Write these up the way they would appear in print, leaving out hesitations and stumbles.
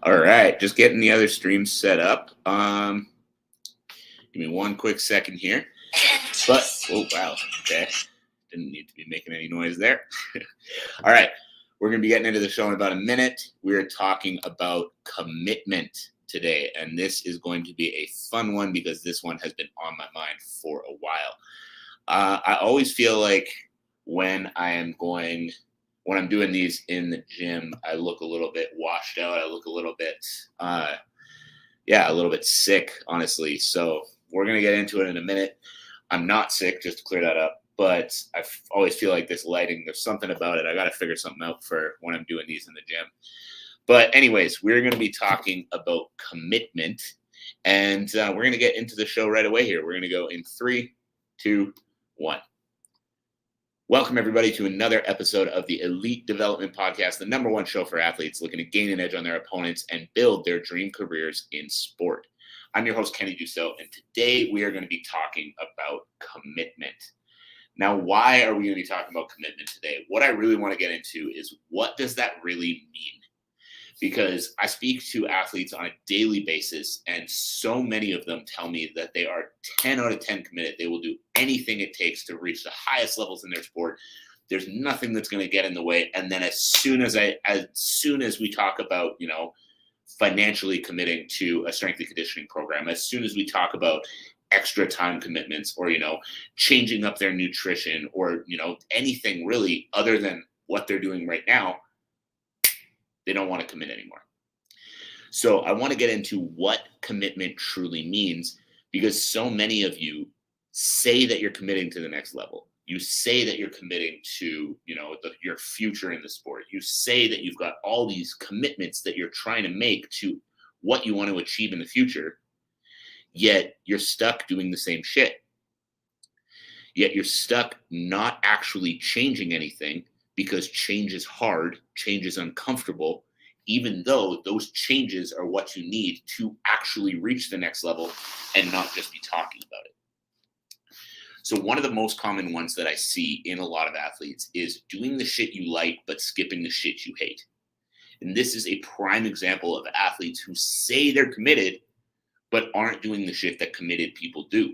All right, just getting the other stream set up. Give me one quick second here. But oh wow, okay, didn't need to be making any noise there. All right, we're gonna be getting into the show in about a minute. We're talking about commitment today, and this is going to be a fun one because this one has been on my mind for a while. I always feel like when I am going when I'm doing these in the gym, I look a little bit washed out. I look a little bit, a little bit sick, honestly. So we're going to get into it in a minute. I'm not sick, just to clear that up. But I always feel like this lighting, there's something about it. I got to figure something out for when I'm doing these in the gym. But anyways, we're going to be talking about commitment. And we're going to get into the show right away here. We're going to go in 3, 2, 1. Welcome, everybody, to another episode of the Elite Development Podcast, the number one show for athletes looking to gain an edge on their opponents and build their dream careers in sport. I'm your host, Kenny Dusseault, and today we are going to be talking about commitment. Now, why are we going to be talking about commitment today? What I really want to get into is, what does that really mean? Because I speak to athletes on a daily basis, and so many of them tell me that they are 10 out of 10 committed. They will do anything it takes to reach the highest levels in their sport. There's nothing that's going to get in the way. And then as soon as we talk about, financially committing to a strength and conditioning program, as soon as we talk about extra time commitments or, changing up their nutrition or, anything really other than what they're doing right now, they don't want to commit anymore. So I want to get into what commitment truly means, because so many of you say that you're committing to the next level. You say that you're committing to, your future in the sport. You say that you've got all these commitments that you're trying to make to what you want to achieve in the future, yet you're stuck doing the same shit. Yet you're stuck not actually changing anything, because change is hard, change is uncomfortable, even though those changes are what you need to actually reach the next level and not just be talking about it. So one of the most common ones that I see in a lot of athletes is doing the shit you like, but skipping the shit you hate. And this is a prime example of athletes who say they're committed, but aren't doing the shit that committed people do.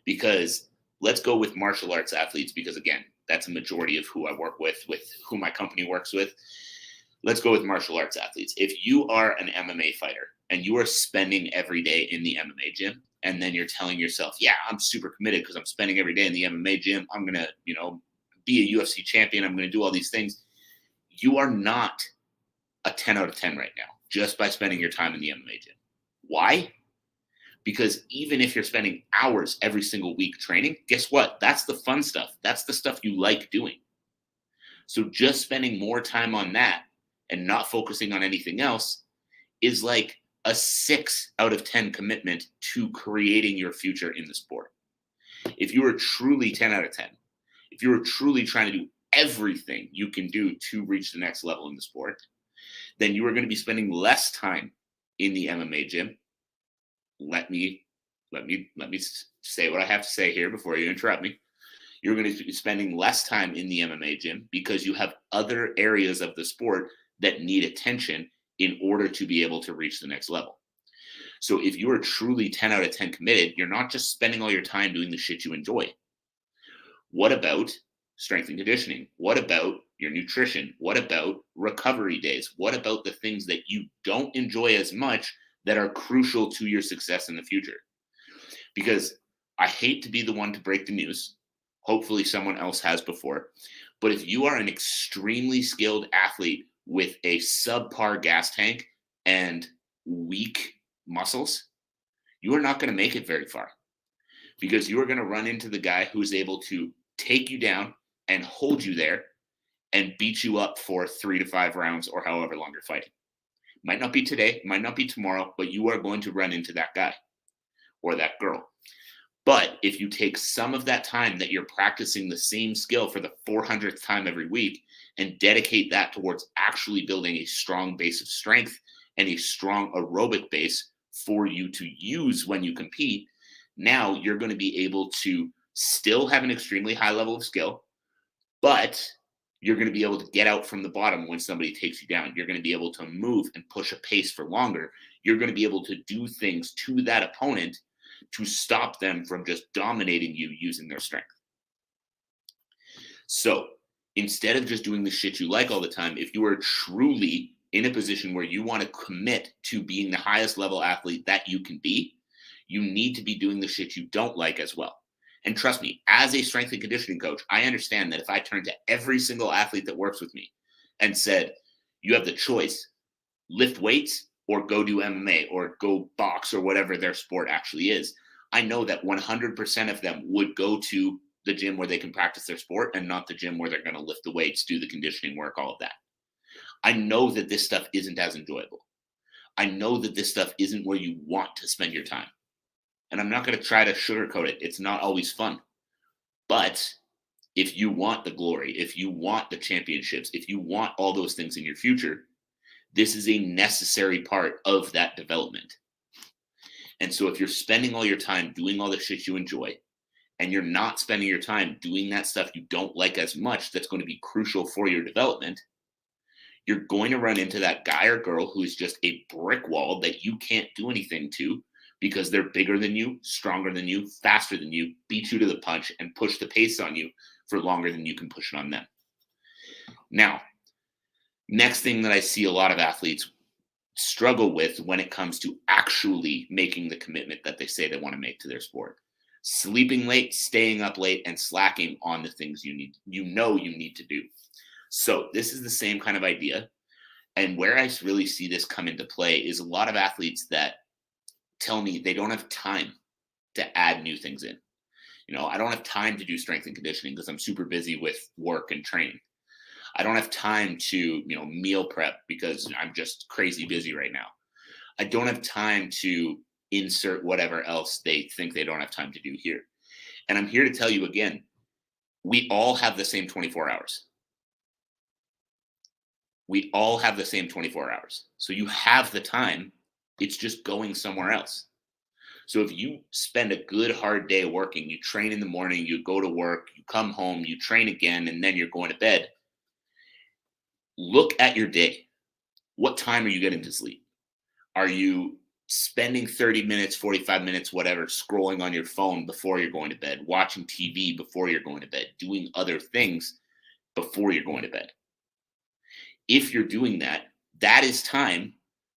Because let's go with martial arts athletes, because again, that's a majority of who I work with who my company works with. Let's go with martial arts athletes. If you are an MMA fighter and you are spending every day in the MMA gym, and then you're telling yourself, yeah, I'm super committed because I'm spending every day in the MMA gym, I'm going to, be a UFC champion, I'm going to do all these things. You are not a 10 out of 10 right now, just by spending your time in the MMA gym. Why? Because even if you're spending hours every single week training, guess what? That's the fun stuff. That's the stuff you like doing. So just spending more time on that and not focusing on anything else is like a 6 out of 10 commitment to creating your future in the sport. If you are truly 10 out of 10, if you are truly trying to do everything you can do to reach the next level in the sport, then you are going to be spending less time in the MMA gym. Let me say what I have to say here before you interrupt me. You're going to be spending less time in the MMA gym because you have other areas of the sport that need attention in order to be able to reach the next level. So if you are truly 10 out of 10 committed, you're not just spending all your time doing the shit you enjoy. What about strength and conditioning? What about your nutrition? What about recovery days? What about the things that you don't enjoy as much that are crucial to your success in the future? Because I hate to be the one to break the news. Hopefully someone else has before. But if you are an extremely skilled athlete with a subpar gas tank and weak muscles, you are not going to make it very far, because you are going to run into the guy who is able to take you down and hold you there and beat you up for 3 to 5 rounds or however long you're fighting. Might not be today, might not be tomorrow, but you are going to run into that guy or that girl. But if you take some of that time that you're practicing the same skill for the 400th time every week and dedicate that towards actually building a strong base of strength and a strong aerobic base for you to use when you compete, now you're going to be able to still have an extremely high level of skill, but You're going to be able to get out from the bottom when somebody takes you down. You're going to be able to move and push a pace for longer. You're going to be able to do things to that opponent to stop them from just dominating you using their strength. So instead of just doing the shit you like all the time, if you are truly in a position where you want to commit to being the highest level athlete that you can be, you need to be doing the shit you don't like as well. And trust me, as a strength and conditioning coach, I understand that if I turned to every single athlete that works with me and said, you have the choice, lift weights or go do MMA or go box or whatever their sport actually is, I know that 100% of them would go to the gym where they can practice their sport and not the gym where they're going to lift the weights, do the conditioning work, all of that. I know that this stuff isn't as enjoyable. I know that this stuff isn't where you want to spend your time. And I'm not going to try to sugarcoat it. It's not always fun. But if you want the glory, if you want the championships, if you want all those things in your future, this is a necessary part of that development. And so if you're spending all your time doing all the shit you enjoy, and you're not spending your time doing that stuff you don't like as much, that's going to be crucial for your development, you're going to run into that guy or girl who is just a brick wall that you can't do anything to because they're bigger than you, stronger than you, faster than you, beat you to the punch, and push the pace on you for longer than you can push it on them. Now, next thing that I see a lot of athletes struggle with when it comes to actually making the commitment that they say they want to make to their sport. Sleeping late, staying up late, and slacking on the things you need to do. So this is the same kind of idea. And where I really see this come into play is a lot of athletes that tell me they don't have time to add new things in. I don't have time to do strength and conditioning because I'm super busy with work and training. I don't have time to, meal prep because I'm just crazy busy right now. I don't have time to insert whatever else they think they don't have time to do here. And I'm here to tell you again, we all have the same 24 hours. We all have the same 24 hours. So you have the time. It's just going somewhere else. So if you spend a good hard day working, you train in the morning, you go to work, you come home, you train again, and then you're going to bed. Look at your day. What time are you getting to sleep? Are you spending 30 minutes, 45 minutes, whatever, scrolling on your phone before you're going to bed, watching TV before you're going to bed, doing other things before you're going to bed? If you're doing that, that is time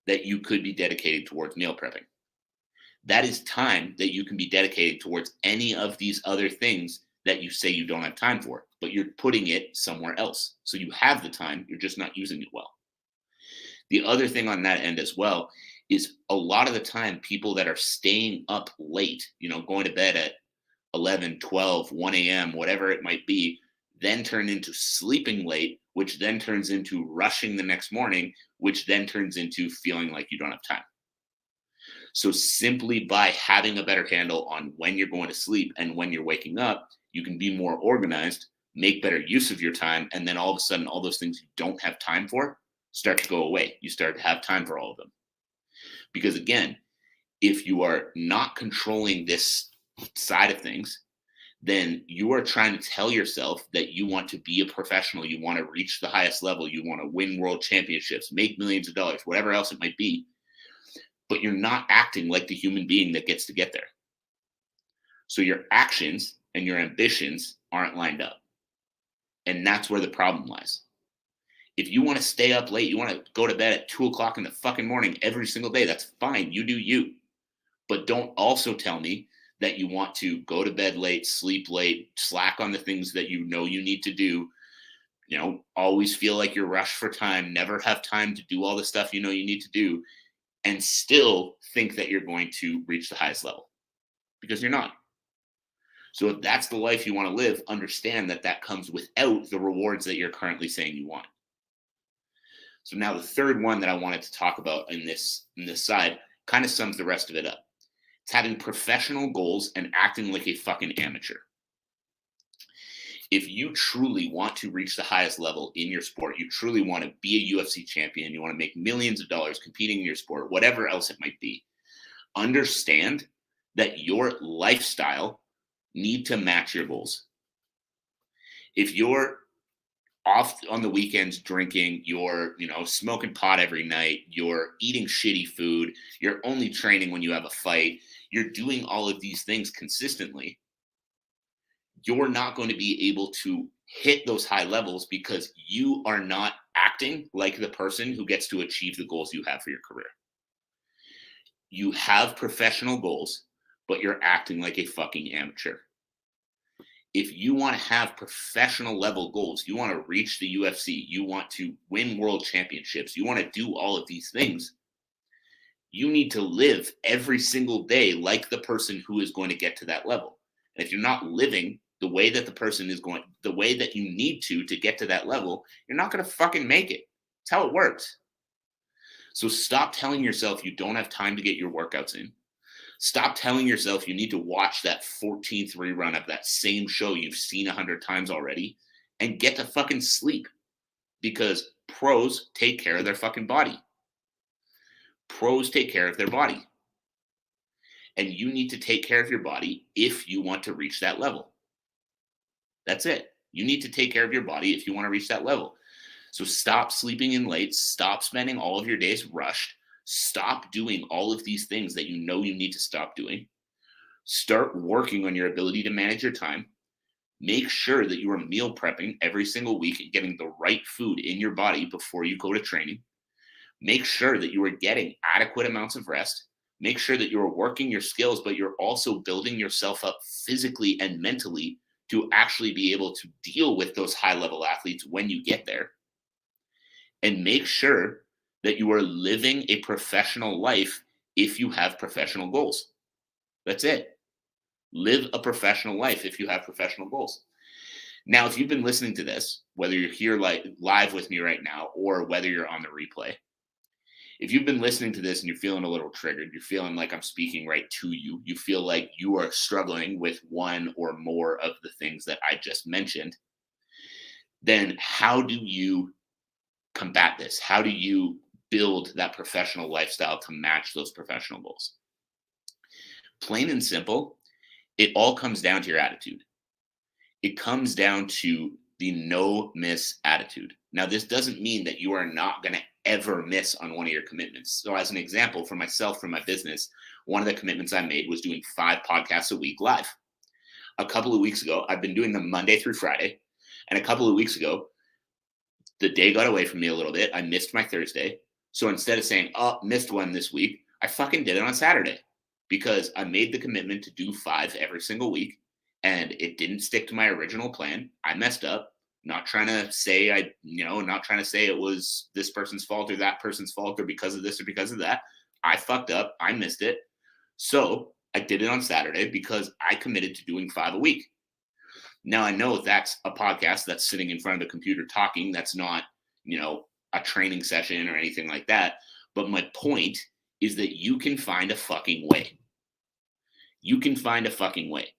that you could be dedicated towards meal prepping. That is time that you can be dedicated towards any of these other things that you say you don't have time for, but you're putting it somewhere else. So you have the time, you're just not using it well. The other thing on that end as well is a lot of the time people that are staying up late, going to bed at 11, 12, 1 a.m., whatever it might be, then turn into sleeping late, which then turns into rushing the next morning, which then turns into feeling like you don't have time. So simply by having a better handle on when you're going to sleep and when you're waking up, you can be more organized, make better use of your time, and then all of a sudden, all those things you don't have time for start to go away. You start to have time for all of them. Because again, if you are not controlling this side of things, then you are trying to tell yourself that you want to be a professional, you want to reach the highest level, you want to win world championships, make millions of dollars, whatever else it might be, but you're not acting like the human being that gets to get there. So your actions and your ambitions aren't lined up. And that's where the problem lies. If you want to stay up late, you want to go to bed at 2 o'clock in the fucking morning every single day, that's fine. You do you. But don't also tell me that you want to go to bed late, sleep late, slack on the things that you know you need to do, always feel like you're rushed for time, never have time to do all the stuff you know you need to do, and still think that you're going to reach the highest level. Because you're not. So if that's the life you want to live, understand that that comes without the rewards that you're currently saying you want. So now the third one that I wanted to talk about in this side kind of sums the rest of it up. It's having professional goals and acting like a fucking amateur. If you truly want to reach the highest level in your sport, you truly want to be a UFC champion, you want to make millions of dollars competing in your sport, whatever else it might be, understand that your lifestyle need to match your goals. If you're off on the weekends drinking, you're, smoking pot every night, you're eating shitty food, you're only training when you have a fight, you're doing all of these things consistently, you're not going to be able to hit those high levels because you are not acting like the person who gets to achieve the goals you have for your career. You have professional goals, but you're acting like a fucking amateur. If you want to have professional level goals, you want to reach the UFC, you want to win world championships, you want to do all of these things, you need to live every single day like the person who is going to get to that level. And if you're not living the way that the person is going, the way that you need to get to that level, you're not going to fucking make it. It's how it works. So stop telling yourself you don't have time to get your workouts in. Stop telling yourself you need to watch that 14th rerun of that same show you've seen 100 times already and get to fucking sleep, because pros take care of their fucking body. Pros take care of their body. And you need to take care of your body if you want to reach that level. That's it. You need to take care of your body if you want to reach that level. So stop sleeping in late. Stop spending all of your days rushed. Stop doing all of these things that you know you need to stop doing. Start working on your ability to manage your time. Make sure that you are meal prepping every single week and getting the right food in your body before you go to training. Make sure that you are getting adequate amounts of rest. Make sure that you're working your skills, but you're also building yourself up physically and mentally to actually be able to deal with those high-level athletes when you get there. And make sure that you are living a professional life if you have professional goals. That's it. Live a professional life if you have professional goals. Now, if you've been listening to this, whether you're here live with me right now or whether you're on the replay, if you've been listening to this and you're feeling a little triggered, you're feeling like I'm speaking right to you, you feel like you are struggling with one or more of the things that I just mentioned, then how do you combat this? How do you build that professional lifestyle to match those professional goals? Plain and simple, it all comes down to your attitude. It comes down to the no miss attitude. Now, this doesn't mean that you are not going to ever miss on one of your commitments. So as an example, for myself, for my business, one of the commitments I made was doing 5 podcasts a week live. A couple of weeks ago, I've been doing them Monday through Friday. And a couple of weeks ago, the day got away from me a little bit. I missed my Thursday. So instead of saying, oh, missed one this week, I fucking did it on Saturday because I made the commitment to do 5 every single week. And it didn't stick to my original plan. I messed up. Not trying to say it was this person's fault or that person's fault or because of this or because of that. I fucked up. I missed it. So I did it on Saturday because I committed to doing 5 a week. Now, I know that's a podcast that's sitting in front of the computer talking. That's not, a training session or anything like that. But my point is that you can find a fucking way. You can find a fucking way.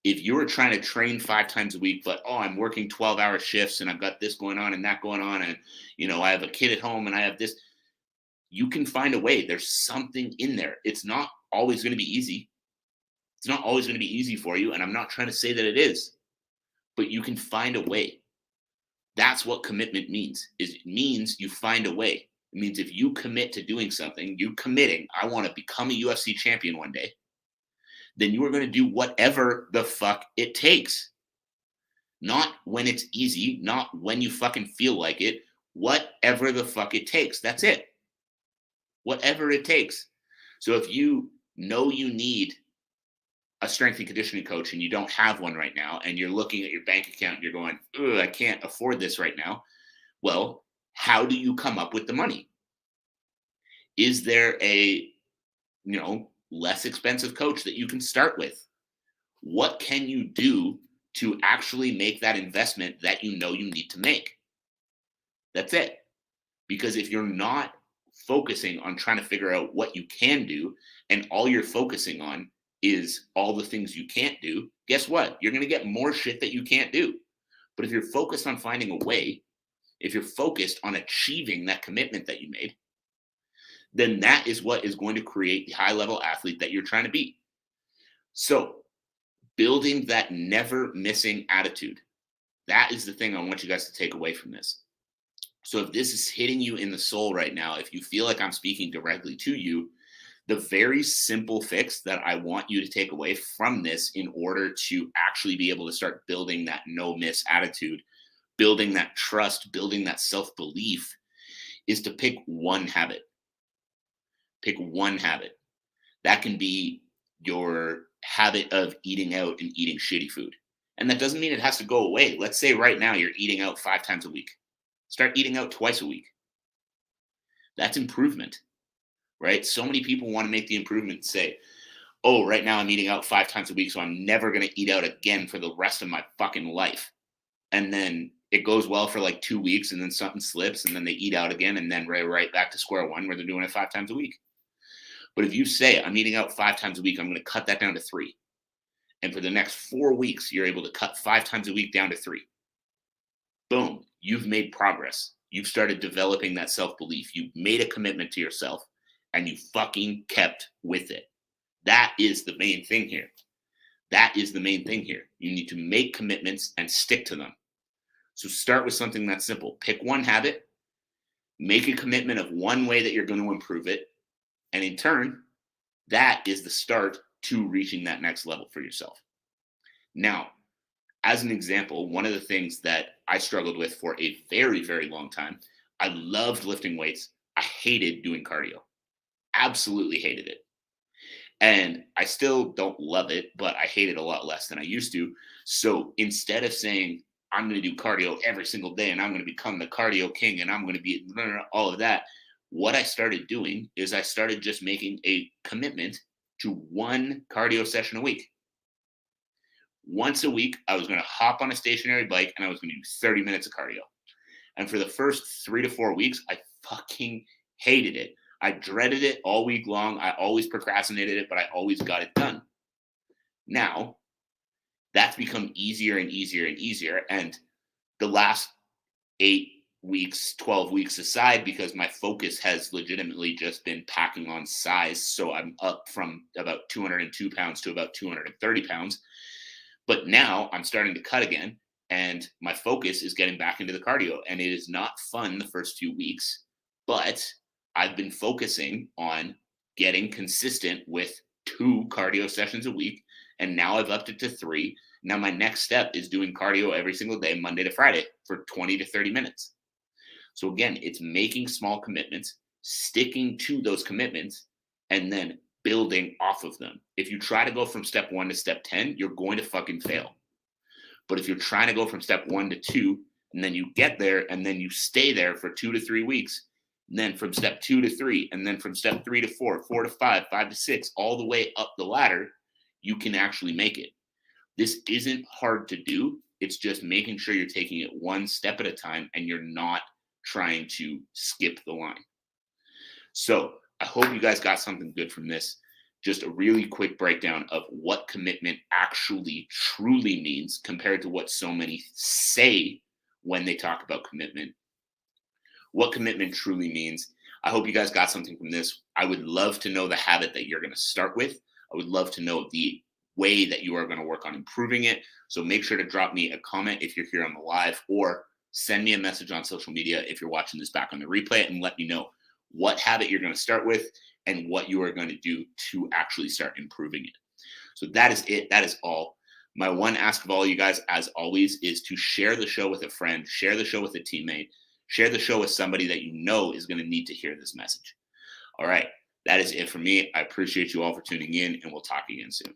If you're trying to train 5 times a week, but, I'm working 12-hour shifts and I've got this going on and that going on and, I have a kid at home and I have this, you can find a way. There's something in there. It's not always going to be easy. It's not always going to be easy for you. And I'm not trying to say that it is, but you can find a way. That's what commitment means. It means you find a way. It means if you commit to doing something, you committing, I want to become a UFC champion one day, then you are going to do whatever the fuck it takes. Not when it's easy, not when you fucking feel like it, whatever the fuck it takes. That's it. Whatever it takes. So if you know you need a strength and conditioning coach and you don't have one right now, and you're looking at your bank account and you're going, I can't afford this right now. Well, how do you come up with the money? Is there a, less expensive coach that you can start with? What can you do to actually make that investment that you need to make? That's it. Because if you're not focusing on trying to figure out what you can do and all you're focusing on is all the things you can't do, guess what? You're going to get more shit that you can't do. But if you're focused on finding a way, if you're focused on achieving that commitment that you made, then that is what is going to create the high-level athlete that you're trying to be. So building that never missing attitude, That is the thing I want you guys to take away from this. So if this is hitting you in the soul right now, if you feel like I'm speaking directly to you, the very simple fix that I want you to take away from this in order to actually be able to start building that no miss attitude, building that trust, building that self belief is to pick one habit. Pick one habit. That can be your habit of eating out and eating shitty food. And that doesn't mean it has to go away. Let's say right now you're eating out 5 times a week. Start eating out twice a week. That's improvement, right? So many people want to make the improvement and say, oh, right now I'm eating out 5 times a week, so I'm never going to eat out again for the rest of my fucking life. And then it goes well for like 2 weeks, and then something slips, and then they eat out again, and then right back to square one where they're doing it 5 times a week. But if you say, I'm eating out 5 times a week, I'm going to cut that down to 3. And for the next 4 weeks, you're able to cut 5 times a week down to 3. Boom, you've made progress. You've started developing that self-belief. You've made a commitment to yourself, and you fucking kept with it. That is the main thing here. That is the main thing here. You need to make commitments and stick to them. So start with something that's simple. Pick one habit, make a commitment of one way that you're going to improve it, and in turn, that is the start to reaching that next level for yourself. Now, as an example, one of the things that I struggled with for a very, very long time, I loved lifting weights. I hated doing cardio. Absolutely hated it. And I still don't love it, but I hate it a lot less than I used to. So instead of saying, I'm going to do cardio every single day and I'm going to become the cardio king and I'm going to be all of that, what I started doing is I started just making a commitment to one cardio session a week. Once a week, I was going to hop on a stationary bike and I was going to do 30 minutes of cardio. And for the first 3 to 4 weeks, I fucking hated it. I dreaded it all week long. I always procrastinated it, but I always got it done. Now, that's become easier and easier and easier. And the last 8 weeks, 12 weeks aside, because my focus has legitimately just been packing on size. So I'm up from about 202 pounds to about 230 pounds. But now I'm starting to cut again. And my focus is getting back into the cardio. And it is not fun the first few weeks, but I've been focusing on getting consistent with 2 cardio sessions a week. And now I've upped it to 3. Now my next step is doing cardio every single day, Monday to Friday, for 20 to 30 minutes. So again, it's making small commitments, sticking to those commitments, and then building off of them. If you try to go from step 1 to step 10, you're going to fucking fail. But if you're trying to go from step 1 to 2, and then you get there, and then you stay there for 2 to 3 weeks, and then from step 2 to 3, and then from step 3 to 4, 4 to 5, 5 to 6, all the way up the ladder, you can actually make it. This isn't hard to do. It's just making sure you're taking it one step at a time and you're not trying to skip the line. So I hope you guys got something good from this. Just a really quick breakdown of what commitment actually truly means compared to what so many say when they talk about commitment. What commitment truly means. I hope you guys got something from this. I would love to know the habit that you're going to start with. I would love to know the way that you are going to work on improving it. So make sure to drop me a comment if you're here on the live, or send me a message on social media if you're watching this back on the replay, and let me know what habit you're going to start with and what you are going to do to actually start improving it. So that is it. That is all. My one ask of all you guys, as always, is to share the show with a friend, share the show with a teammate, share the show with somebody that you know is going to need to hear this message. All right. That is it for me. I appreciate you all for tuning in, and we'll talk again soon.